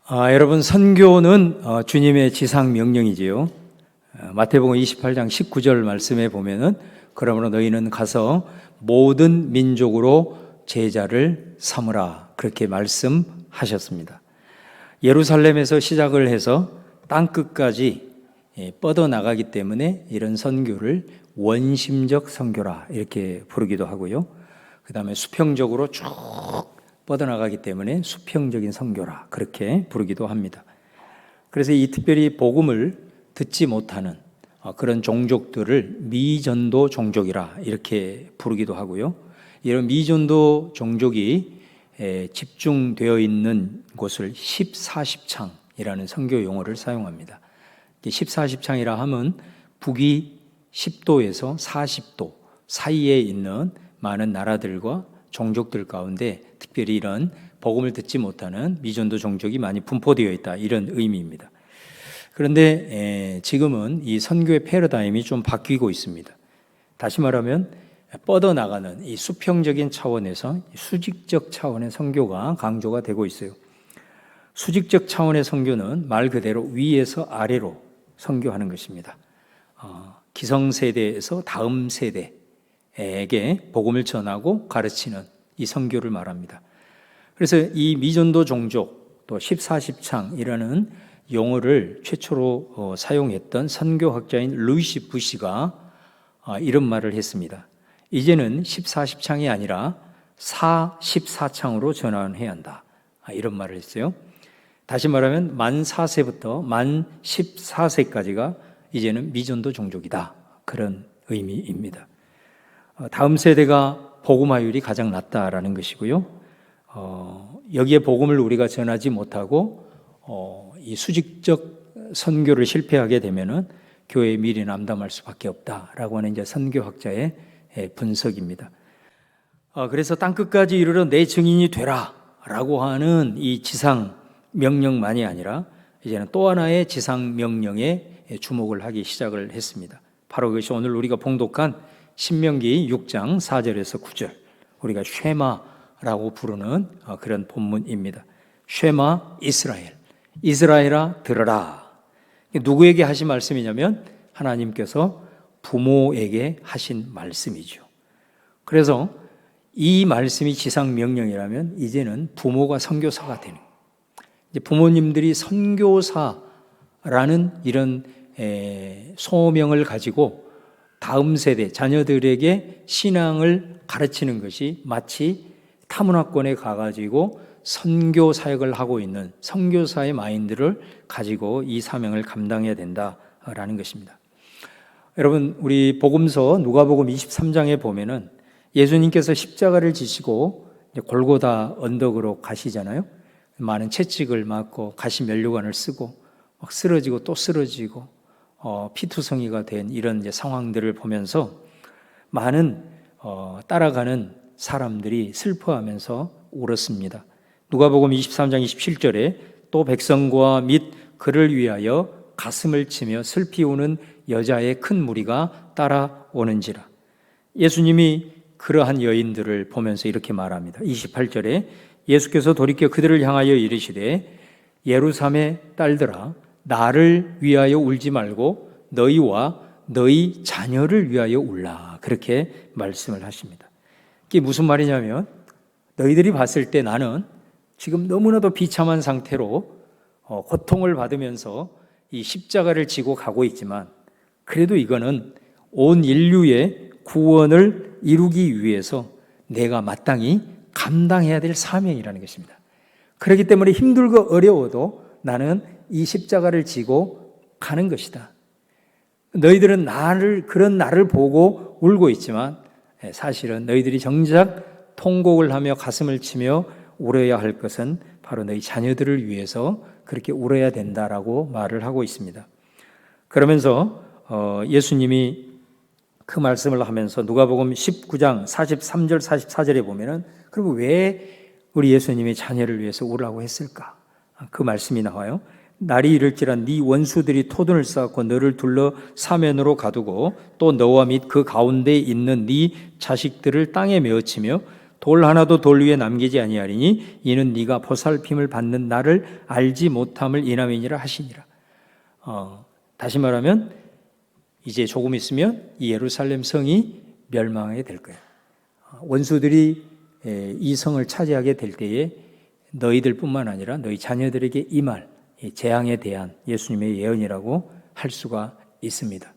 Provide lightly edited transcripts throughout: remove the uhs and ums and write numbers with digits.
여러분, 선교는 주님의 지상 명령이지요. 마태복음 28장 19절 말씀에 보면은 그러므로 너희는 가서 모든 민족으로 제자를 삼으라, 그렇게 말씀하셨습니다. 예루살렘에서 시작을 해서 땅끝까지 뻗어나가기 때문에 이런 선교를 원심적 선교라 이렇게 부르기도 하고요. 그 다음에 수평적으로 쭉 뻗어나가기 때문에 수평적인 선교라 그렇게 부르기도 합니다. 그래서 이 특별히 복음을 듣지 못하는 그런 종족들을 미전도 종족이라 이렇게 부르기도 하고요. 이런 미전도 종족이 집중되어 있는 곳을 10-40창이라는 선교 용어를 사용합니다. 10-40창이라 하면 북위 10도에서 40도 사이에 있는 많은 나라들과 종족들 가운데 특별히 이런 복음을 듣지 못하는 미전도 종족이 많이 분포되어 있다, 이런 의미입니다. 그런데 지금은 이 선교의 패러다임이 좀 바뀌고 있습니다. 다시 말하면 뻗어나가는 이 수평적인 차원에서 수직적 차원의 선교가 강조가 되고 있어요. 수직적 차원의 선교는 말 그대로 위에서 아래로 선교하는 것입니다. 기성세대에서 다음 세대에게 복음을 전하고 가르치는 이 선교를 말합니다. 그래서 이 미전도 종족 또 10-40창이라는 용어를 최초로 사용했던 선교학자인 루이시 부시가 이런 말을 했습니다. 이제는 10-40창이 아니라 4-14창으로 전환해야 한다, 이런 말을 했어요. 다시 말하면 만 4세부터 만 14세까지가 이제는 미전도 종족이다, 그런 의미입니다. 다음 세대가 복음화율이 가장 낮다라는 것이고요. 여기에 복음을 우리가 전하지 못하고 이 수직적 선교를 실패하게 되면은 교회의 미래는 암담할 수밖에 없다라고 하는 이제 선교학자의 분석입니다. 그래서 땅끝까지 이르러 내 증인이 되라라고 하는 이 지상 명령만이 아니라 이제는 또 하나의 지상 명령에 주목을 하기 시작을 했습니다. 바로 그것이 오늘 우리가 봉독한 신명기 6장 4절에서 9절, 우리가 쉐마라고 부르는 그런 본문입니다. 쉐마 이스라엘, 이스라엘아 들으라. 누구에게 하신 말씀이냐면 하나님께서 부모에게 하신 말씀이죠. 그래서 이 말씀이 지상 명령이라면 이제는 부모가 선교사가 되는, 이제 부모님들이 선교사라는 이런 소명을 가지고 다음 세대 자녀들에게 신앙을 가르치는 것이 마치 타문화권에 가가지고 선교 사역을 하고 있는 선교사의 마인드를 가지고 이 사명을 감당해야 된다라는 것입니다. 여러분, 우리 복음서 누가복음 23장에 보면은 예수님께서 십자가를 지시고 골고다 언덕으로 가시잖아요. 많은 채찍을 맞고 가시 면류관을 쓰고 막 쓰러지고 또 쓰러지고 피투성이가 된 이런 이제 상황들을 보면서 많은 따라가는 사람들이 슬퍼하면서 울었습니다. 누가복음 23장 27절에 또 백성과 및 그를 위하여 가슴을 치며 슬피 우는 여자의 큰 무리가 따라오는지라. 예수님이 그러한 여인들을 보면서 이렇게 말합니다. 28절에 예수께서 돌이켜 그들을 향하여 이르시되 예루살렘의 딸들아 나를 위하여 울지 말고 너희와 너희 자녀를 위하여 울라, 그렇게 말씀을 하십니다. 이게 무슨 말이냐면 너희들이 봤을 때 나는 지금 너무나도 비참한 상태로 고통을 받으면서 이 십자가를 지고 가고 있지만 그래도 이거는 온 인류의 구원을 이루기 위해서 내가 마땅히 감당해야 될 사명이라는 것입니다. 그렇기 때문에 힘들고 어려워도 나는 이 십자가를 지고 가는 것이다. 너희들은 그런 나를 보고 울고 있지만 사실은 너희들이 정작 통곡을 하며 가슴을 치며 울어야 할 것은 바로 너희 자녀들을 위해서 그렇게 울어야 된다라고 말을 하고 있습니다. 그러면서 예수님이 그 말씀을 하면서 누가복음 19장 43절 44절에 보면은 그리고 왜 우리 예수님이 자녀를 위해서 울라고 했을까? 그 말씀이 나와요. 날이 이를지라 네 원수들이 토둔을 쌓고 너를 둘러 사면으로 가두고 또 너와 및 그 가운데 있는 네 자식들을 땅에 메어치며 돌 하나도 돌 위에 남기지 아니하리니 이는 네가 보살핌을 받는 나를 알지 못함을 인함이니라 하시니라. 다시 말하면 이제 조금 있으면 이 예루살렘 성이 멸망하게 될 거예요. 원수들이 이 성을 차지하게 될 때에 너희들뿐만 아니라 너희 자녀들에게 임할 재앙에 대한 예수님의 예언이라고 할 수가 있습니다.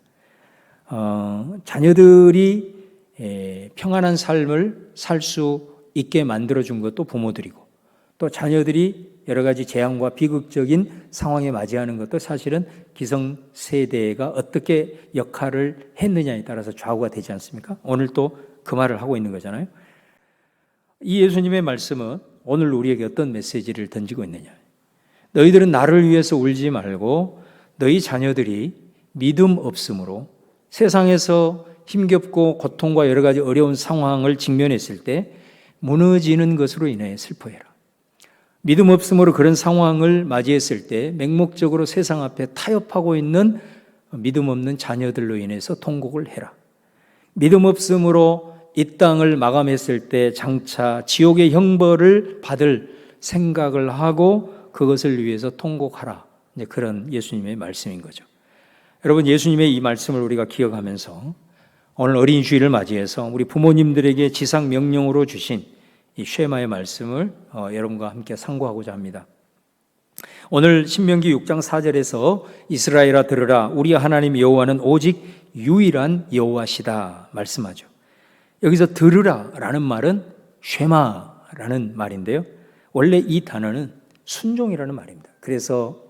자녀들이 평안한 삶을 살 수 있게 만들어준 것도 부모들이고, 또 자녀들이 여러 가지 재앙과 비극적인 상황에 맞이하는 것도 사실은 기성세대가 어떻게 역할을 했느냐에 따라서 좌우가 되지 않습니까? 오늘 또 그 말을 하고 있는 거잖아요. 이 예수님의 말씀은 오늘 우리에게 어떤 메시지를 던지고 있느냐. 너희들은 나를 위해서 울지 말고 너희 자녀들이 믿음 없음으로 세상에서 힘겹고 고통과 여러 가지 어려운 상황을 직면했을 때 무너지는 것으로 인해 슬퍼해라. 믿음 없음으로 그런 상황을 맞이했을 때 맹목적으로 세상 앞에 타협하고 있는 믿음 없는 자녀들로 인해서 통곡을 해라. 믿음 없음으로 이 땅을 마감했을 때 장차 지옥의 형벌을 받을 생각을 하고 그것을 위해서 통곡하라. 이제 그런 예수님의 말씀인 거죠. 여러분, 예수님의 이 말씀을 우리가 기억하면서 오늘 어린이 주일을 맞이해서 우리 부모님들에게 지상 명령으로 주신 이 쉐마의 말씀을 여러분과 함께 상고하고자 합니다. 오늘 신명기 6장 4절에서 이스라엘아 들으라, 우리 하나님 여호와는 오직 유일한 여호와시다 말씀하죠. 여기서 들으라 라는 말은 쉐마라는 말인데요, 원래 이 단어는 순종이라는 말입니다. 그래서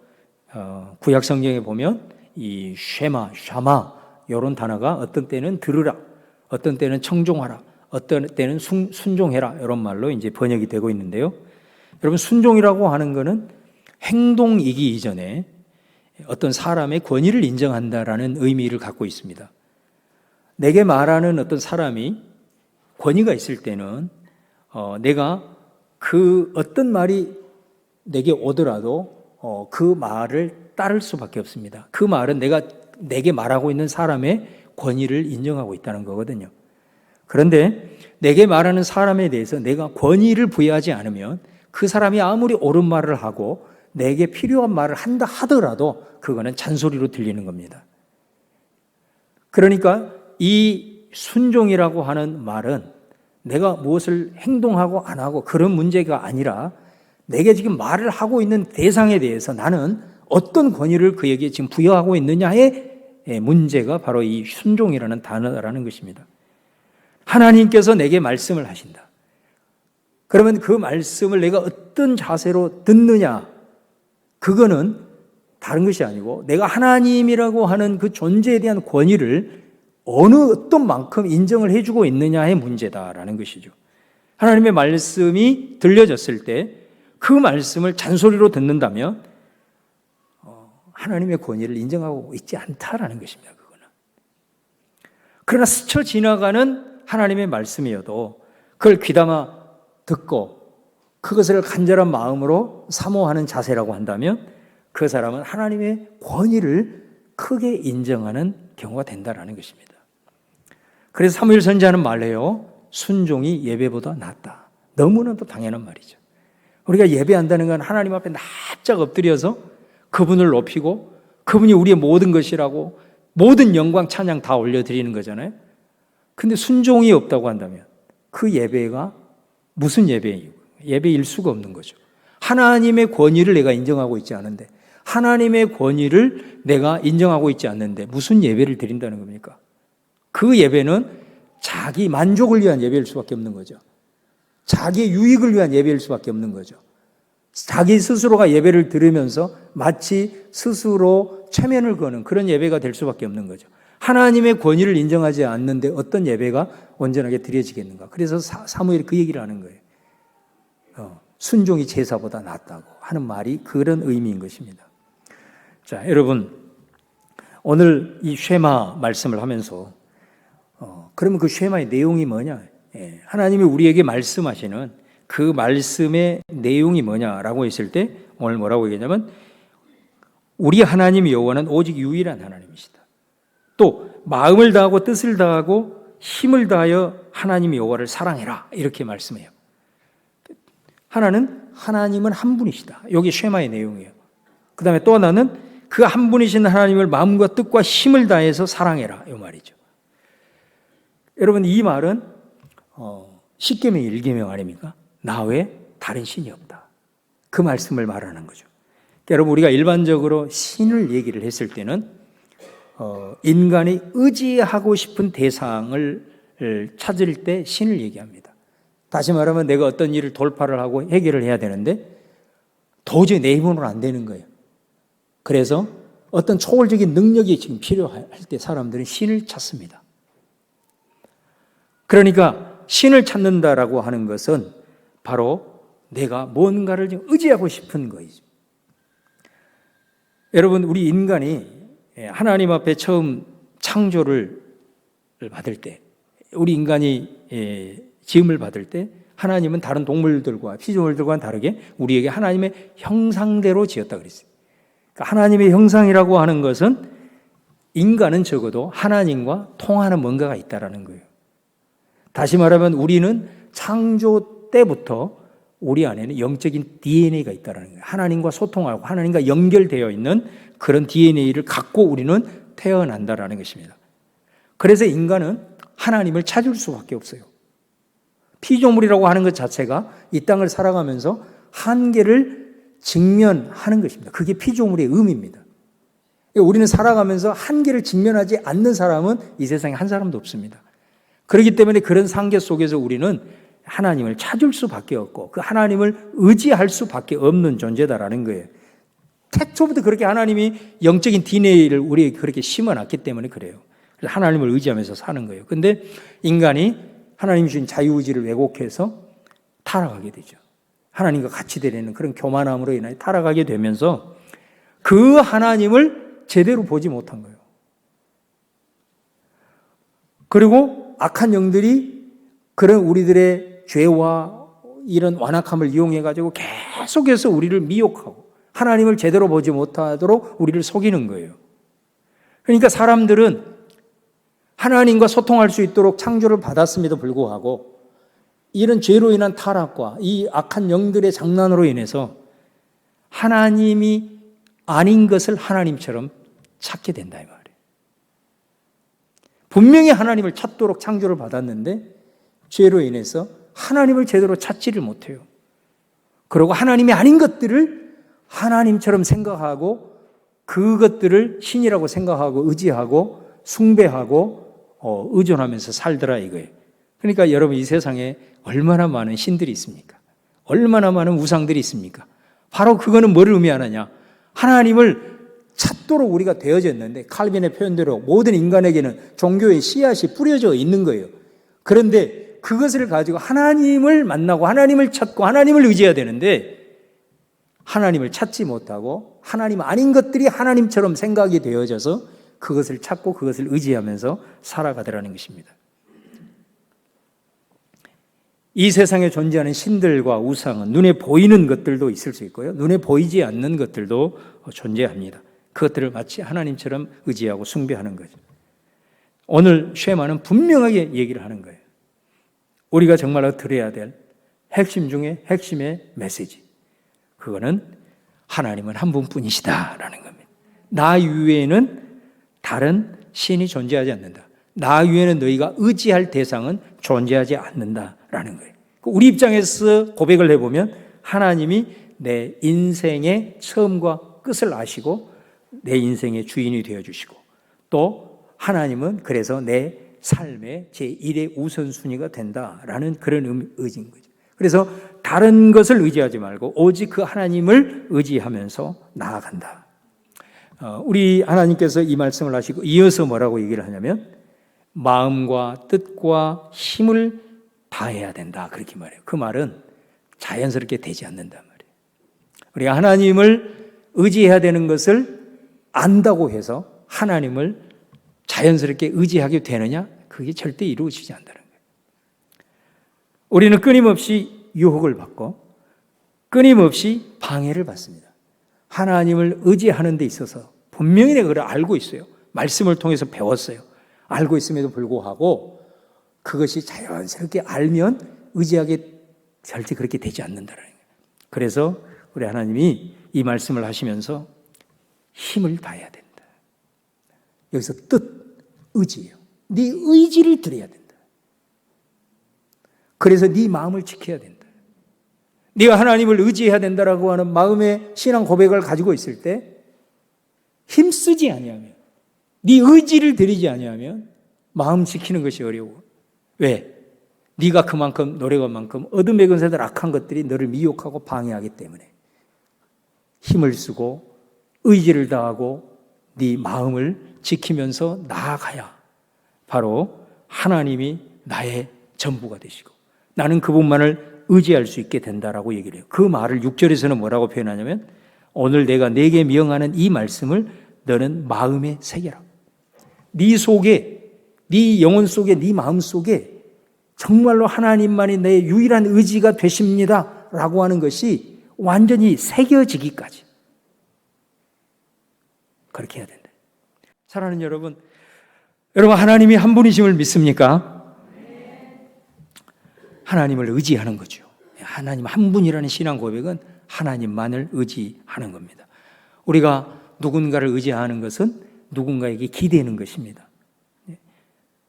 구약 성경에 보면 이 쉐마, 샤마 이런 단어가 어떤 때는 들으라, 어떤 때는 청종하라, 어떤 때는 순종해라 이런 말로 이제 번역이 되고 있는데요. 여러분, 순종이라고 하는 것은 행동이기 이전에 어떤 사람의 권위를 인정한다라는 의미를 갖고 있습니다. 내게 말하는 어떤 사람이 권위가 있을 때는 내가 그 어떤 말이 내게 오더라도 그 말을 따를 수밖에 없습니다. 그 말은 내게 말하고 있는 사람의 권위를 인정하고 있다는 거거든요. 그런데 내게 말하는 사람에 대해서 내가 권위를 부여하지 않으면 그 사람이 아무리 옳은 말을 하고 내게 필요한 말을 한다 하더라도 그거는 잔소리로 들리는 겁니다. 그러니까 이 순종이라고 하는 말은 내가 무엇을 행동하고 안 하고 그런 문제가 아니라 내게 지금 말을 하고 있는 대상에 대해서 나는 어떤 권위를 그에게 지금 부여하고 있느냐의 문제가 바로 이 순종이라는 단어라는 것입니다. 하나님께서 내게 말씀을 하신다. 그러면 그 말씀을 내가 어떤 자세로 듣느냐, 그거는 다른 것이 아니고 내가 하나님이라고 하는 그 존재에 대한 권위를 어떤 만큼 인정을 해주고 있느냐의 문제다라는 것이죠. 하나님의 말씀이 들려졌을 때 그 말씀을 잔소리로 듣는다면 하나님의 권위를 인정하고 있지 않다라는 것입니다. 그거는. 그러나 스쳐 지나가는 하나님의 말씀이어도 그걸 귀담아 듣고 그것을 간절한 마음으로 사모하는 자세라고 한다면 그 사람은 하나님의 권위를 크게 인정하는 경우가 된다라는 것입니다. 그래서 사무엘 선지자는 말해요. 순종이 예배보다 낫다. 너무나도 당연한 말이죠. 우리가 예배한다는 건 하나님 앞에 납작 엎드려서 그분을 높이고 그분이 우리의 모든 것이라고 모든 영광 찬양 다 올려드리는 거잖아요. 근데 순종이 없다고 한다면 그 예배가 무슨 예배예요? 예배일 수가 없는 거죠. 하나님의 권위를 내가 인정하고 있지 않은데, 하나님의 권위를 내가 인정하고 있지 않는데 무슨 예배를 드린다는 겁니까? 그 예배는 자기 만족을 위한 예배일 수밖에 없는 거죠. 자기 유익을 위한 예배일 수밖에 없는 거죠. 자기 스스로가 예배를 들으면서 마치 스스로 체면을 거는 그런 예배가 될 수밖에 없는 거죠. 하나님의 권위를 인정하지 않는데 어떤 예배가 온전하게 드려지겠는가. 그래서 사무엘이 그 얘기를 하는 거예요. 순종이 제사보다 낫다고 하는 말이 그런 의미인 것입니다. 자, 여러분, 오늘 이 쉐마 말씀을 하면서 그러면 그 쉐마의 내용이 뭐냐? 하나님이 우리에게 말씀하시는 그 말씀의 내용이 뭐냐라고 했을 때 오늘 뭐라고 얘기하냐면 우리 하나님 여호와는 오직 유일한 하나님이시다. 또 마음을 다하고 뜻을 다하고 힘을 다하여 하나님 여호와를 사랑해라 이렇게 말씀해요. 하나님은 한 분이시다. 여기 쉐마의 내용이에요. 그 다음에 또 하나는 그 한 분이신 하나님을 마음과 뜻과 힘을 다해서 사랑해라 이 말이죠. 여러분 이 말은 10계명 1계명 아닙니까? 나 외에 다른 신이 없다. 그 말씀을 말하는 거죠. 여러분 우리가 일반적으로 신을 얘기를 했을 때는 인간이 의지하고 싶은 대상을 찾을 때 신을 얘기합니다. 다시 말하면 내가 어떤 일을 돌파를 하고 해결을 해야 되는데 도저히 내 힘으로는 안 되는 거예요. 그래서 어떤 초월적인 능력이 지금 필요할 때 사람들은 신을 찾습니다. 그러니까 신을 찾는다라고 하는 것은 바로 내가 뭔가를 좀 의지하고 싶은 거이죠. 여러분 우리 인간이 하나님 앞에 처음 창조를 받을 때, 우리 인간이 지음을 받을 때 하나님은 다른 동물들과 피조물들과는 다르게 우리에게 하나님의 형상대로 지었다 그랬어요. 그러니까 하나님의 형상이라고 하는 것은 인간은 적어도 하나님과 통하는 뭔가가 있다라는 거예요. 다시 말하면 우리는 창조 때부터 우리 안에는 영적인 DNA가 있다는 거예요. 하나님과 소통하고 하나님과 연결되어 있는 그런 DNA를 갖고 우리는 태어난다라는 것입니다. 그래서 인간은 하나님을 찾을 수밖에 없어요. 피조물이라고 하는 것 자체가 이 땅을 살아가면서 한계를 직면하는 것입니다. 그게 피조물의 의미입니다. 우리는 살아가면서 한계를 직면하지 않는 사람은 이 세상에 한 사람도 없습니다. 그렇기 때문에 그런 한계 속에서 우리는 하나님을 찾을 수밖에 없고 그 하나님을 의지할 수밖에 없는 존재다라는 거예요. 태초부터 그렇게 하나님이 영적인 DNA를 우리에게 그렇게 심어놨기 때문에 그래요. 그래서 하나님을 의지하면서 사는 거예요. 근데 인간이 하나님 주신 자유의지를 왜곡해서 타락하게 되죠. 하나님과 같이 되려는 그런 교만함으로 인하여 타락하게 되면서 그 하나님을 제대로 보지 못한 거예요. 그리고 악한 영들이 그런 우리들의 죄와 이런 완악함을 이용해가지고 계속해서 우리를 미혹하고 하나님을 제대로 보지 못하도록 우리를 속이는 거예요. 그러니까 사람들은 하나님과 소통할 수 있도록 창조를 받았음에도 불구하고 이런 죄로 인한 타락과 이 악한 영들의 장난으로 인해서 하나님이 아닌 것을 하나님처럼 찾게 된다 이 말이에요. 분명히 하나님을 찾도록 창조를 받았는데 죄로 인해서 하나님을 제대로 찾지를 못해요. 그리고 하나님이 아닌 것들을 하나님처럼 생각하고 그것들을 신이라고 생각하고 의지하고 숭배하고 의존하면서 살더라 이거예요. 그러니까 여러분 이 세상에 얼마나 많은 신들이 있습니까? 얼마나 많은 우상들이 있습니까? 바로 그거는 뭐를 의미하느냐? 하나님을 찾도록 우리가 되어졌는데 칼빈의 표현대로 모든 인간에게는 종교의 씨앗이 뿌려져 있는 거예요. 그런데 그것을 가지고 하나님을 만나고 하나님을 찾고 하나님을 의지해야 되는데 하나님을 찾지 못하고 하나님 아닌 것들이 하나님처럼 생각이 되어져서 그것을 찾고 그것을 의지하면서 살아가더라는 것입니다. 이 세상에 존재하는 신들과 우상은 눈에 보이는 것들도 있을 수 있고요. 눈에 보이지 않는 것들도 존재합니다. 그것들을 마치 하나님처럼 의지하고 숭배하는 거죠. 오늘 쉐마는 분명하게 얘기를 하는 거예요. 우리가 정말로 들어야 될 핵심 중에 핵심의 메시지. 그거는 하나님은 한 분뿐이시다라는 겁니다. 나 이외에는 다른 신이 존재하지 않는다. 나 이외에는 너희가 의지할 대상은 존재하지 않는다라는 거예요. 우리 입장에서 고백을 해보면 하나님이 내 인생의 처음과 끝을 아시고 내 인생의 주인이 되어주시고 또 하나님은 그래서 내 삶의 제1의 우선순위가 된다라는 그런 의지인 거죠. 그래서 다른 것을 의지하지 말고 오직 그 하나님을 의지하면서 나아간다. 우리 하나님께서 이 말씀을 하시고 이어서 뭐라고 얘기를 하냐면 마음과 뜻과 힘을 다해야 된다 그렇게 말해요. 그 말은 자연스럽게 되지 않는단 말이에요. 우리가 하나님을 의지해야 되는 것을 안다고 해서 하나님을 자연스럽게 의지하게 되느냐? 그게 절대 이루어지지 않는다는 거예요. 우리는 끊임없이 유혹을 받고 끊임없이 방해를 받습니다. 하나님을 의지하는 데 있어서 분명히 내가 그걸 알고 있어요. 말씀을 통해서 배웠어요. 알고 있음에도 불구하고 그것이 자연스럽게 알면 의지하게 절대 그렇게 되지 않는다는 거예요. 그래서 우리 하나님이 이 말씀을 하시면서 힘을 다해야 된다. 여기서 뜻, 의지예요. 네 의지를 드려야 된다. 그래서 네 마음을 지켜야 된다. 네가 하나님을 의지해야 된다라고 하는 마음의 신앙 고백을 가지고 있을 때 힘쓰지 아니하면, 네 의지를 드리지 아니하면 마음 지키는 것이 어려워. 왜? 네가 그만큼 노력한 만큼 어둠의 근세들 악한 것들이 너를 미혹하고 방해하기 때문에 힘을 쓰고 의지를 다하고 네 마음을 지키면서 나아가야 바로 하나님이 나의 전부가 되시고 나는 그분만을 의지할 수 있게 된다라고 얘기를 해요. 그 말을 6절에서는 뭐라고 표현하냐면 오늘 내가 네게 명하는 이 말씀을 너는 마음에 새겨라. 네 속에, 네 영혼 속에, 네 마음 속에 정말로 하나님만이 내 유일한 의지가 되십니다 라고 하는 것이 완전히 새겨지기까지 그렇게 해야 된다. 사랑하는 여러분, 하나님이 한 분이심을 믿습니까? 하나님을 의지하는 거죠. 하나님 한 분이라는 신앙 고백은 하나님만을 의지하는 겁니다. 우리가 누군가를 의지하는 것은 누군가에게 기대는 것입니다.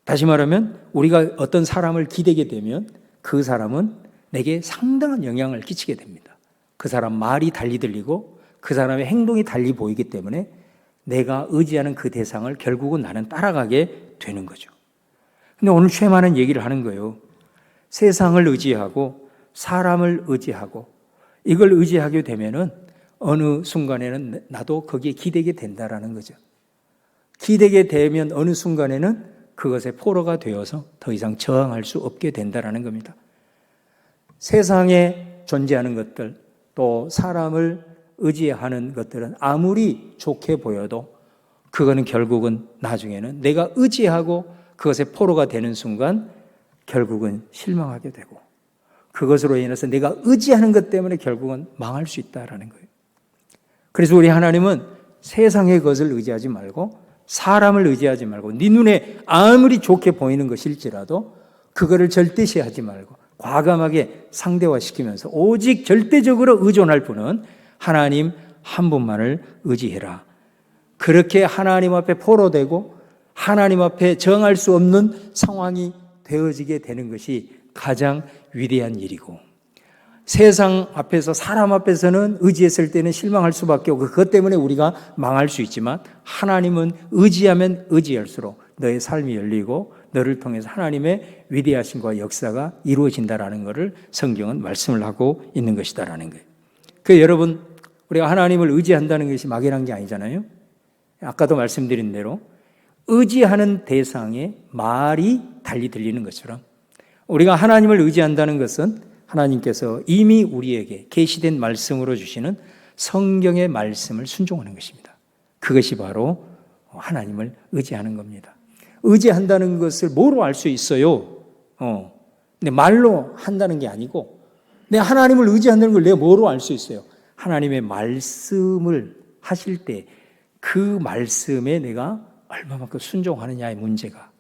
다시 말하면 우리가 어떤 사람을 기대게 되면 그 사람은 내게 상당한 영향을 끼치게 됩니다. 그 사람 말이 달리 들리고 그 사람의 행동이 달리 보이기 때문에 내가 의지하는 그 대상을 결국은 나는 따라가게 되는 거죠. 근데 오늘 쉐마는 얘기를 하는 거예요. 세상을 의지하고 사람을 의지하고 이걸 의지하게 되면은 어느 순간에는 나도 거기에 기대게 된다라는 거죠. 기대게 되면 어느 순간에는 그것의 포로가 되어서 더 이상 저항할 수 없게 된다라는 겁니다. 세상에 존재하는 것들, 또 사람을 의지하는 것들은 아무리 좋게 보여도 그거는 결국은 나중에는 내가 의지하고 그것의 포로가 되는 순간 결국은 실망하게 되고 그것으로 인해서 내가 의지하는 것 때문에 결국은 망할 수 있다라는 거예요. 그래서 우리 하나님은 세상의 것을 의지하지 말고 사람을 의지하지 말고 네 눈에 아무리 좋게 보이는 것일지라도 그거를 절대시하지 말고 과감하게 상대화시키면서 오직 절대적으로 의존할 분은 하나님 한 분만을 의지해라. 그렇게 하나님 앞에 포로되고 하나님 앞에 정할 수 없는 상황이 되어지게 되는 것이 가장 위대한 일이고 세상 앞에서 사람 앞에서는 의지했을 때는 실망할 수밖에 없고 그것 때문에 우리가 망할 수 있지만 하나님은 의지하면 의지할수록 너의 삶이 열리고 너를 통해서 하나님의 위대하심과 역사가 이루어진다라는 것을 성경은 말씀을 하고 있는 것이다라는 거예요. 그 여러분 우리가 하나님을 의지한다는 것이 막연한 게 아니잖아요. 아까도 말씀드린 대로 의지하는 대상의 말이 달리 들리는 것처럼 우리가 하나님을 의지한다는 것은 하나님께서 이미 우리에게 계시된 말씀으로 주시는 성경의 말씀을 순종하는 것입니다. 그것이 바로 하나님을 의지하는 겁니다. 의지한다는 것을 뭐로 알 수 있어요? 근데 말로 한다는 게 아니고 내가 하나님을 의지한다는 걸 내가 뭐로 알 수 있어요? 하나님의 말씀을 하실 때 그 말씀에 내가 얼마만큼 순종하느냐의 문제가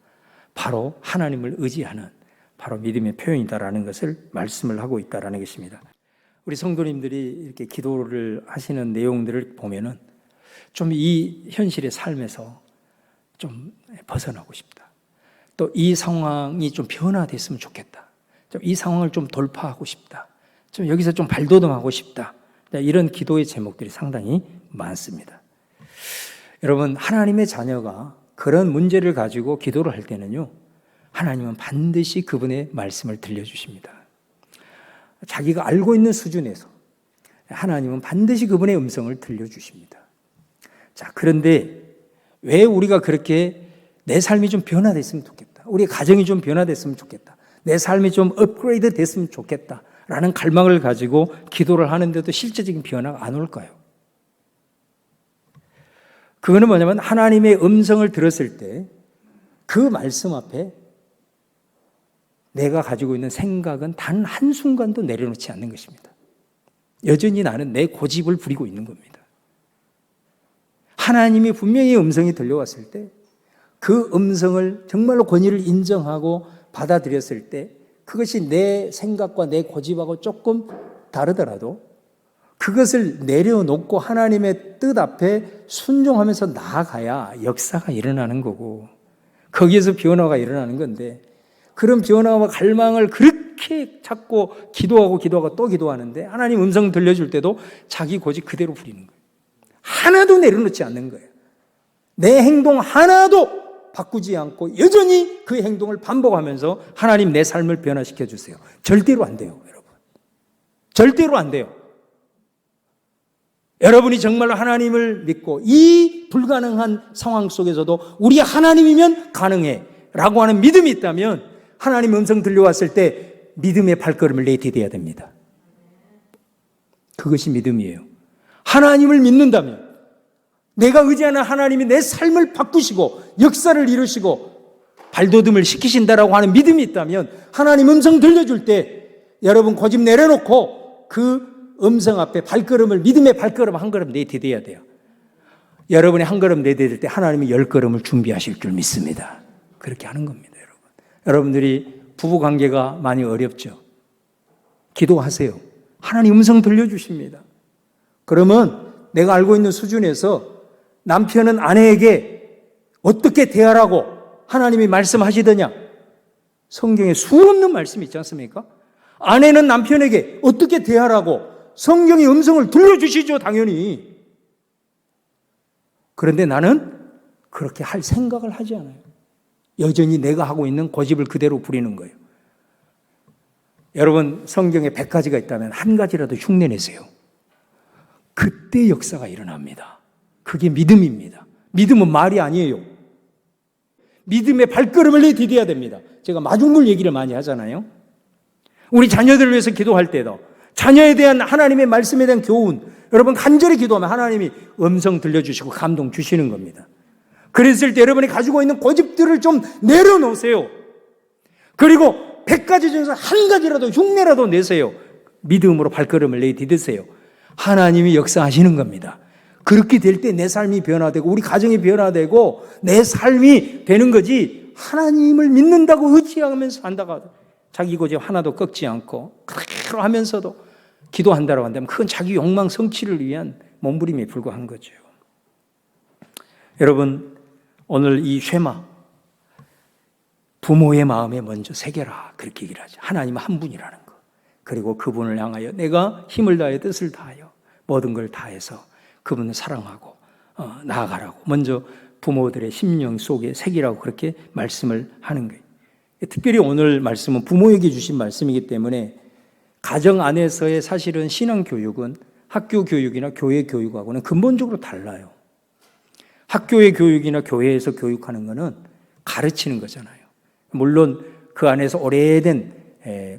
바로 하나님을 의지하는 바로 믿음의 표현이다라는 것을 말씀을 하고 있다라는 것입니다. 우리 성도님들이 이렇게 기도를 하시는 내용들을 보면은 좀 이 현실의 삶에서 좀 벗어나고 싶다. 또 이 상황이 좀 변화됐으면 좋겠다. 좀 이 상황을 좀 돌파하고 싶다. 좀 여기서 좀 발돋움하고 싶다. 이런 기도의 제목들이 상당히 많습니다. 여러분, 하나님의 자녀가 그런 문제를 가지고 기도를 할 때는요, 하나님은 반드시 그분의 말씀을 들려주십니다. 자기가 알고 있는 수준에서 하나님은 반드시 그분의 음성을 들려주십니다. 자, 그런데 왜 우리가 그렇게 내 삶이 좀 변화됐으면 좋겠다. 우리 가정이 좀 변화됐으면 좋겠다. 내 삶이 좀 업그레이드 됐으면 좋겠다. 라는 갈망을 가지고 기도를 하는데도 실제적인 변화가 안 올까요? 그거는 뭐냐면 하나님의 음성을 들었을 때 그 말씀 앞에 내가 가지고 있는 생각은 단 한순간도 내려놓지 않는 것입니다. 여전히 나는 내 고집을 부리고 있는 겁니다. 하나님이 분명히 음성이 들려왔을 때 그 음성을 정말로 권위를 인정하고 받아들였을 때 그것이 내 생각과 내 고집하고 조금 다르더라도 그것을 내려놓고 하나님의 뜻 앞에 순종하면서 나아가야 역사가 일어나는 거고 거기에서 변화가 일어나는 건데 그런 변화와 갈망을 그렇게 찾고 기도하고 또 기도하는데 하나님 음성 들려줄 때도 자기 고집 그대로 부리는 거예요. 하나도 내려놓지 않는 거예요. 내 행동 하나도 바꾸지 않고 여전히 그 행동을 반복하면서 하나님 내 삶을 변화시켜 주세요. 절대로 안 돼요, 여러분. 절대로 안 돼요. 여러분이 정말로 하나님을 믿고 이 불가능한 상황 속에서도 우리 하나님이면 가능해 라고 하는 믿음이 있다면 하나님 음성 들려왔을 때 믿음의 발걸음을 내디뎌야 됩니다. 그것이 믿음이에요. 하나님을 믿는다면 내가 의지하는 하나님이 내 삶을 바꾸시고 역사를 이루시고 발돋움을 시키신다라고 하는 믿음이 있다면 하나님 음성 들려줄 때 여러분 고집 내려놓고 그 음성 앞에 발걸음을 믿음의 발걸음 한 걸음 내디뎌야 돼요. 여러분이 한 걸음 내디딜 때 하나님이 10걸음을 준비하실 줄 믿습니다. 그렇게 하는 겁니다, 여러분. 여러분들이 부부관계가 많이 어렵죠. 기도하세요. 하나님 음성 들려주십니다. 그러면 내가 알고 있는 수준에서 남편은 아내에게 어떻게 대하라고 하나님이 말씀하시더냐? 성경에 수없는 말씀이 있지 않습니까? 아내는 남편에게 어떻게 대하라고 성경의 음성을 들려주시죠, 당연히. 그런데 나는 그렇게 할 생각을 하지 않아요. 여전히 내가 하고 있는 고집을 그대로 부리는 거예요. 여러분, 성경에 100가지가 있다면 한 가지라도 흉내내세요. 그때 역사가 일어납니다. 그게 믿음입니다. 믿음은 말이 아니에요. 믿음의 발걸음을 내디뎌야 됩니다. 제가 마중물 얘기를 많이 하잖아요. 우리 자녀들을 위해서 기도할 때도 자녀에 대한 하나님의 말씀에 대한 교훈, 여러분 간절히 기도하면 하나님이 음성 들려주시고 감동 주시는 겁니다. 그랬을 때 여러분이 가지고 있는 고집들을 좀 내려놓으세요. 그리고 100가지 중에서 한 가지라도 흉내라도 내세요. 믿음으로 발걸음을 내디드세요. 하나님이 역사하시는 겁니다. 그렇게 될 때 내 삶이 변화되고 우리 가정이 변화되고 내 삶이 되는 거지 하나님을 믿는다고 의지하면서 한다고 자기 고집 하나도 꺾지 않고 그대로 하면서도 기도한다고 한다면 그건 자기 욕망 성취를 위한 몸부림에 불과한 거죠. 여러분, 오늘 이 쉐마 부모의 마음에 먼저 새겨라 그렇게 얘기를 하죠. 하나님은 한 분이라는 거. 그리고 그분을 향하여 내가 힘을 다하여 뜻을 다하여 모든 걸 다해서 그분을 사랑하고 나아가라고 먼저 부모들의 심령 속에 새기라고 그렇게 말씀을 하는 거예요. 특별히 오늘 말씀은 부모에게 주신 말씀이기 때문에 가정 안에서의 사실은 신앙교육은 학교 교육이나 교회 교육하고는 근본적으로 달라요. 학교의 교육이나 교회에서 교육하는 것은 가르치는 거잖아요. 물론 그 안에서 오래된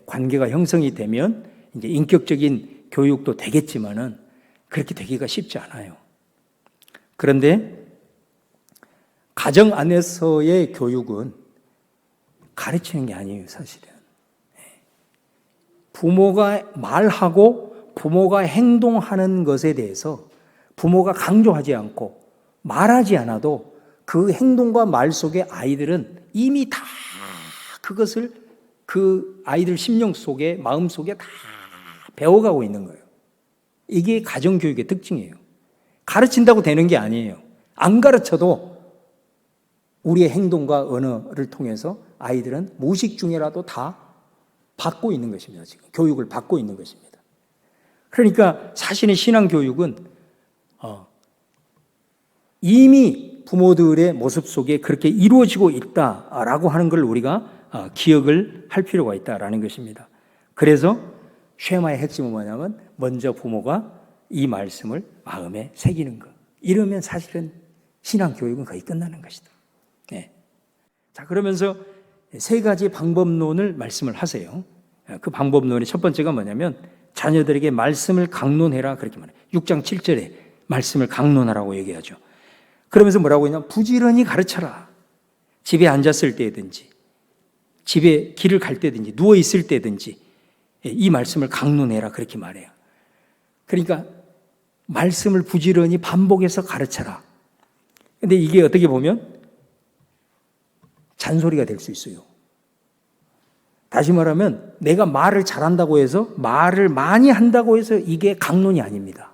관계가 형성이 되면 이제 인격적인 교육도 되겠지만은 그렇게 되기가 쉽지 않아요. 그런데 가정 안에서의 교육은 가르치는 게 아니에요, 사실은. 부모가 말하고 부모가 행동하는 것에 대해서 부모가 강조하지 않고 말하지 않아도 그 행동과 말 속에 아이들은 이미 다 그것을 그 아이들 심령 속에, 마음 속에 다 배워가고 있는 거예요. 이게 가정교육의 특징이에요. 가르친다고 되는 게 아니에요. 안 가르쳐도 우리의 행동과 언어를 통해서 아이들은 무의식 중에라도 다 받고 있는 것입니다. 지금 교육을 받고 있는 것입니다. 그러니까 사실은 신앙교육은 이미 부모들의 모습 속에 그렇게 이루어지고 있다라고 하는 걸 우리가 기억을 할 필요가 있다라는 것입니다. 그래서 쉐마의 핵심은 뭐냐면 먼저 부모가 이 말씀을 마음에 새기는 것. 이러면 사실은 신앙교육은 거의 끝나는 것이다. 네. 자, 그러면서 세 가지 방법론을 말씀을 하세요. 그 방법론의 첫 번째가 뭐냐면 자녀들에게 말씀을 강론해라 그렇게 말해요. 6장 7절에 말씀을 강론하라고 얘기하죠. 그러면서 뭐라고 했냐면 부지런히 가르쳐라. 집에 앉았을 때든지 집에 길을 갈 때든지 누워 있을 때든지 이 말씀을 강론해라 그렇게 말해요. 그러니까 말씀을 부지런히 반복해서 가르쳐라. 근데 이게 어떻게 보면 잔소리가 될 수 있어요. 다시 말하면 내가 말을 잘한다고 해서, 말을 많이 한다고 해서 이게 강론이 아닙니다.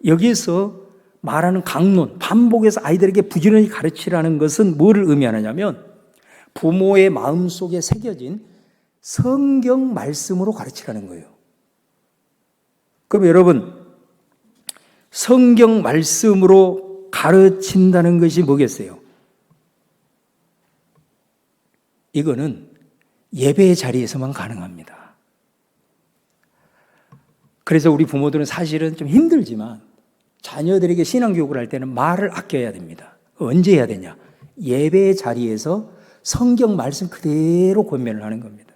여기에서 말하는 강론, 반복해서 아이들에게 부지런히 가르치라는 것은 뭐를 의미하느냐면 부모의 마음속에 새겨진 성경 말씀으로 가르치라는 거예요. 그럼 여러분, 성경 말씀으로 가르친다는 것이 뭐겠어요? 이거는 예배의 자리에서만 가능합니다. 그래서 우리 부모들은 사실은 좀 힘들지만 자녀들에게 신앙교육을 할 때는 말을 아껴야 됩니다. 언제 해야 되냐? 예배의 자리에서 성경 말씀 그대로 권면을 하는 겁니다.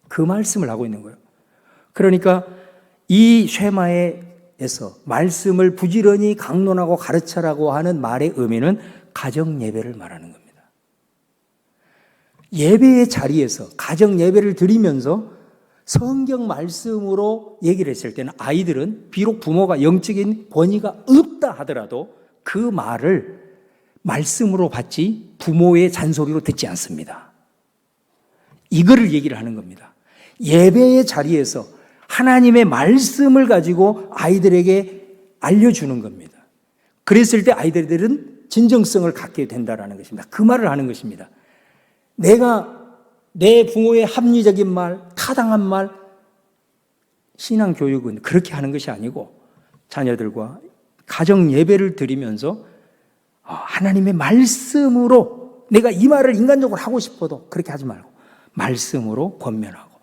그 말씀을 하고 있는 거예요. 그러니까 이 쉐마에서 말씀을 부지런히 강론하고 가르쳐라고 하는 말의 의미는 가정 예배를 말하는 겁니다. 예배의 자리에서 가정 예배를 드리면서 성경 말씀으로 얘기를 했을 때는 아이들은 비록 부모가 영적인 권위가 없다 하더라도 그 말을 말씀으로 받지 부모의 잔소리로 듣지 않습니다. 이거를 얘기를 하는 겁니다. 예배의 자리에서 하나님의 말씀을 가지고 아이들에게 알려주는 겁니다. 그랬을 때 아이들은 진정성을 갖게 된다는 것입니다. 그 말을 하는 것입니다. 내가 내 부모의 합리적인 말, 타당한 말, 신앙교육은 그렇게 하는 것이 아니고 자녀들과 가정 예배를 드리면서 하나님의 말씀으로 내가 이 말을 인간적으로 하고 싶어도 그렇게 하지 말고 말씀으로 권면하고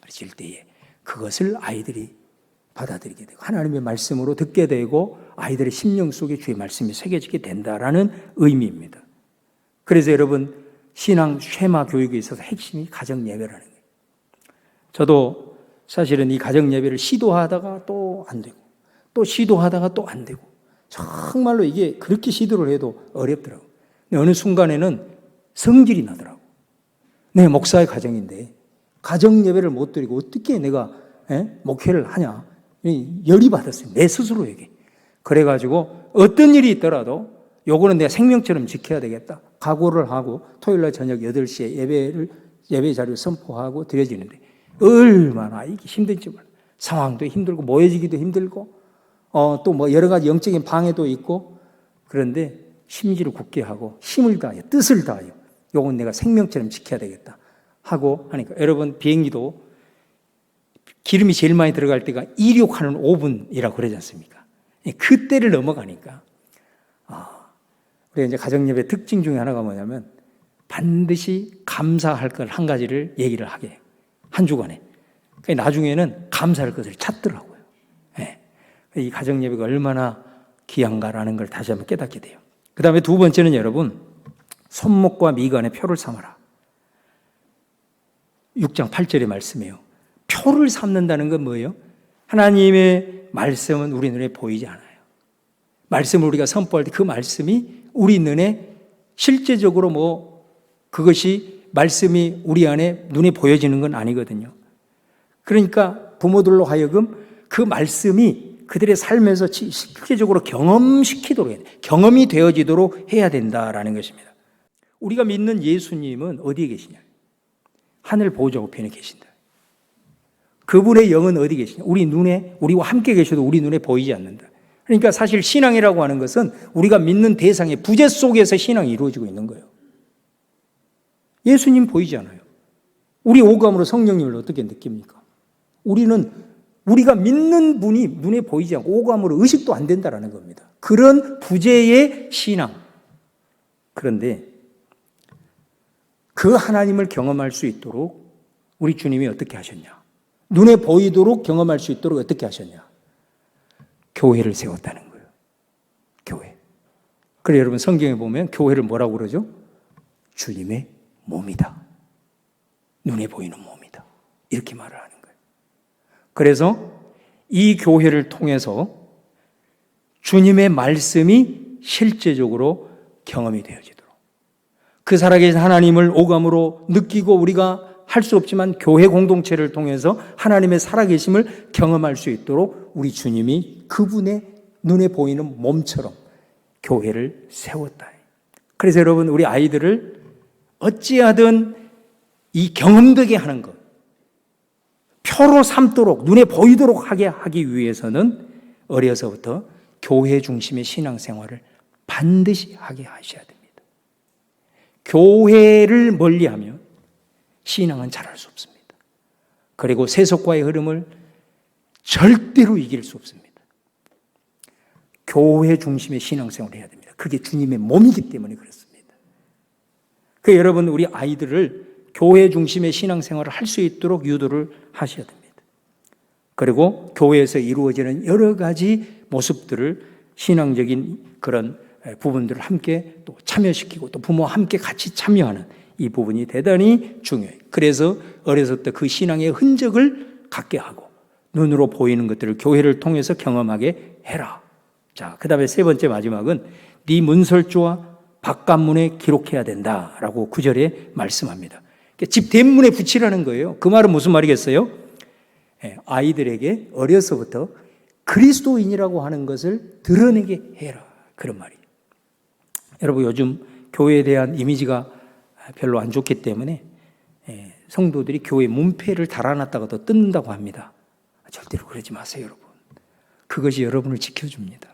가르칠 때에 그것을 아이들이 받아들이게 되고 하나님의 말씀으로 듣게 되고 아이들의 심령 속에 주의 말씀이 새겨지게 된다라는 의미입니다. 그래서 여러분, 신앙 쉐마 교육에 있어서 핵심이 가정 예배라는 거예요. 저도 사실은 이 가정 예배를 시도하다가 또 안 되고 또 시도하다가 또 안 되고 정말로 이게 그렇게 시도를 해도 어렵더라고요. 어느 순간에는 성질이 나더라고요. 내 목사의 가정인데 가정 예배를 못 드리고 어떻게 내가 목회를 하냐. 열이 받았어요. 내 스스로에게. 그래가지고 어떤 일이 있더라도 요거는 내가 생명처럼 지켜야 되겠다. 각오를 하고 토요일날 저녁 8시에 예배 자리를 선포하고 드려지는데 얼마나 이게 힘든지 몰라요. 상황도 힘들고 모여지기도 힘들고 또 뭐 여러 가지 영적인 방해도 있고 그런데 심지를 굳게 하고 힘을 다하여 뜻을 다하여 요건 내가 생명처럼 지켜야 되겠다 하고 하니까 여러분 비행기도 기름이 제일 많이 들어갈 때가 이륙하는 5분이라고 그러지 않습니까? 그때를 넘어가니까 우리가 이제 가정예배 특징 중에 하나가 뭐냐면 반드시 감사할 걸 한 가지를 얘기를 하게 해요. 한 주간에. 그러니까 나중에는 감사할 것을 찾더라고요. 네. 이 가정예배가 얼마나 귀한가라는 걸 다시 한번 깨닫게 돼요. 그 다음에 두 번째는 여러분, 손목과 미간에 표를 삼아라. 6장 8절의 말씀이에요. 표를 삼는다는 건 뭐예요? 하나님의 말씀은 우리 눈에 보이지 않아요. 말씀을 우리가 선포할 때 그 말씀이 우리 눈에 실제적으로 그것이 말씀이 우리 안에 눈에 보여지는 건 아니거든요. 그러니까 부모들로 하여금 그 말씀이 그들의 삶에서 실제적으로 경험시키도록 해야 돼. 경험이 되어지도록 해야 된다라는 것입니다. 우리가 믿는 예수님은 어디에 계시냐? 하늘 보좌 우편에 계신다. 그분의 영은 어디 계시냐? 우리 눈에, 우리와 함께 계셔도 우리 눈에 보이지 않는다. 그러니까 사실 신앙이라고 하는 것은 우리가 믿는 대상의 부재 속에서 신앙이 이루어지고 있는 거예요. 예수님 보이지 않아요. 우리 오감으로 성령님을 어떻게 느낍니까? 우리가 믿는 분이 눈에 보이지 않고 오감으로 의식도 안 된다라는 겁니다. 그런 부재의 신앙. 그런데 그 하나님을 경험할 수 있도록 우리 주님이 어떻게 하셨냐? 눈에 보이도록 경험할 수 있도록 어떻게 하셨냐? 교회를 세웠다는 거예요. 교회. 그래 여러분 성경에 보면 교회를 뭐라고 그러죠? 주님의 몸이다. 눈에 보이는 몸이다. 이렇게 말을 하는 거예요. 그래서 이 교회를 통해서 주님의 말씀이 실제적으로 경험이 되어지도록 그 살아계신 하나님을 오감으로 느끼고 우리가 할 수 없지만 교회 공동체를 통해서 하나님의 살아계심을 경험할 수 있도록 우리 주님이 그분의 눈에 보이는 몸처럼 교회를 세웠다. 그래서 여러분 우리 아이들을 어찌하든 이 경험되게 하는 것, 표로 삼도록 눈에 보이도록 하기 위해서는 어려서부터 교회 중심의 신앙생활을 반드시 하게 하셔야 됩니다. 교회를 멀리하면 신앙은 잘할 수 없습니다. 그리고 세속과의 흐름을 절대로 이길 수 없습니다. 교회 중심의 신앙생활을 해야 됩니다. 그게 주님의 몸이기 때문에 그렇습니다. 그 여러분, 우리 아이들을 교회 중심의 신앙생활을 할 수 있도록 유도를 하셔야 됩니다. 그리고 교회에서 이루어지는 여러 가지 모습들을 신앙적인 그런 부분들을 함께 또 참여시키고 또 부모와 함께 같이 참여하는 이 부분이 대단히 중요해요. 그래서 어려서부터 그 신앙의 흔적을 갖게 하고 눈으로 보이는 것들을 교회를 통해서 경험하게 해라. 자, 그 다음에 세 번째 마지막은 네 문설주와 바깥문에 기록해야 된다라고 9절에 말씀합니다. 집 대문에 붙이라는 거예요. 그 말은 무슨 말이겠어요? 아이들에게 어려서부터 그리스도인이라고 하는 것을 드러내게 해라. 그런 말이에요. 여러분, 요즘 교회에 대한 이미지가 별로 안 좋기 때문에 성도들이 교회 문패를 달아놨다가도 뜯는다고 합니다. 절대로 그러지 마세요, 여러분. 그것이 여러분을 지켜줍니다.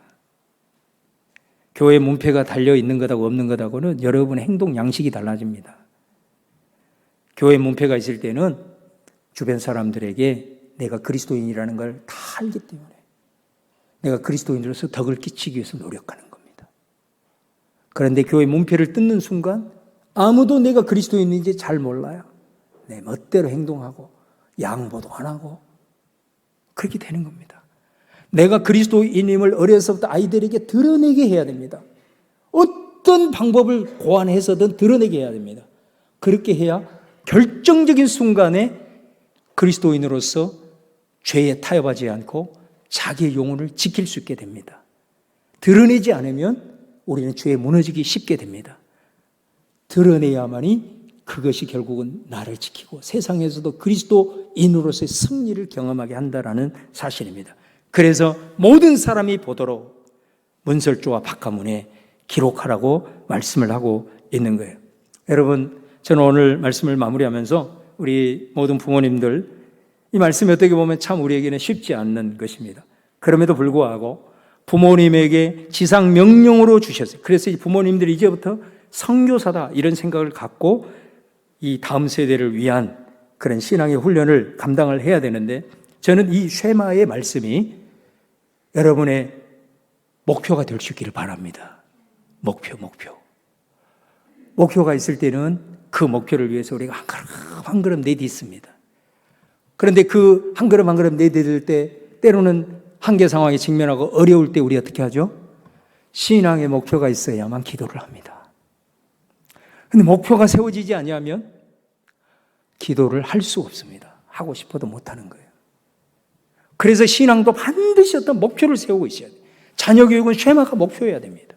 교회 문패가 달려있는 것하고 없는 것하고는 여러분의 행동 양식이 달라집니다. 교회 문패가 있을 때는 주변 사람들에게 내가 그리스도인이라는 걸 다 알기 때문에 내가 그리스도인으로서 덕을 끼치기 위해서 노력하는 겁니다. 그런데 교회 문패를 뜯는 순간 아무도 내가 그리스도인인지 잘 몰라요. 내 멋대로 행동하고 양보도 안 하고 그렇게 되는 겁니다. 내가 그리스도인임을 어려서부터 아이들에게 드러내게 해야 됩니다. 어떤 방법을 고안해서든 드러내게 해야 됩니다. 그렇게 해야 결정적인 순간에 그리스도인으로서 죄에 타협하지 않고 자기의 영혼을 지킬 수 있게 됩니다. 드러내지 않으면 우리는 죄에 무너지기 쉽게 됩니다. 드러내야만이 그것이 결국은 나를 지키고 세상에서도 그리스도인으로서의 승리를 경험하게 한다는 사실입니다. 그래서 모든 사람이 보도록 문설주와 바깥문에 기록하라고 말씀을 하고 있는 거예요. 여러분, 저는 오늘 말씀을 마무리하면서 우리 모든 부모님들, 이 말씀이 어떻게 보면 참 우리에게는 쉽지 않는 것입니다. 그럼에도 불구하고 부모님에게 지상 명령으로 주셨어요. 그래서 이 부모님들이 이제부터 선교사다 이런 생각을 갖고 이 다음 세대를 위한 그런 신앙의 훈련을 감당을 해야 되는데, 저는 이 쉐마의 말씀이 여러분의 목표가 될 수 있기를 바랍니다. 목표가 있을 때는 그 목표를 위해서 우리가 한 걸음 한 걸음 내딛습니다. 그런데 그 한 걸음 한 걸음 내딛을 때 때로는 한계 상황에 직면하고 어려울 때 우리 어떻게 하죠? 신앙의 목표가 있어야만 기도를 합니다. 그런데 목표가 세워지지 않으면 기도를 할 수 없습니다. 하고 싶어도 못하는 거예요. 그래서 신앙도 반드시 어떤 목표를 세우고 있어야 돼요. 자녀 교육은 쉐마가 목표여야 됩니다.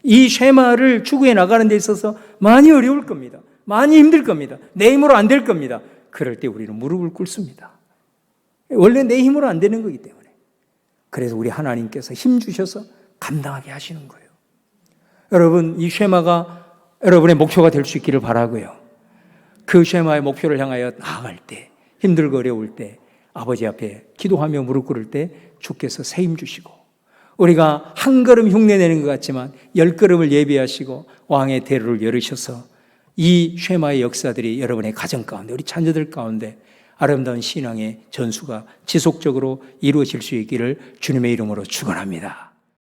이 쉐마를 추구해 나가는 데 있어서 많이 어려울 겁니다. 많이 힘들 겁니다. 내 힘으로 안 될 겁니다. 그럴 때 우리는 무릎을 꿇습니다. 원래 내 힘으로 안 되는 거기 때문에. 그래서 우리 하나님께서 힘 주셔서 감당하게 하시는 거예요. 여러분, 이 쉐마가 여러분의 목표가 될 수 있기를 바라고요. 그 쉐마의 목표를 향하여 나아갈 때, 힘들고 어려울 때, 아버지 앞에 기도하며 무릎 꿇을 때 주께서 새 힘 주시고, 우리가 한 걸음 흉내내는 것 같지만 10걸음을 예비하시고 왕의 대로를 열으셔서 이 쉐마의 역사들이 여러분의 가정 가운데, 우리 자녀들 가운데 아름다운 신앙의 전수가 지속적으로 이루어질 수 있기를 주님의 이름으로 축원합니다.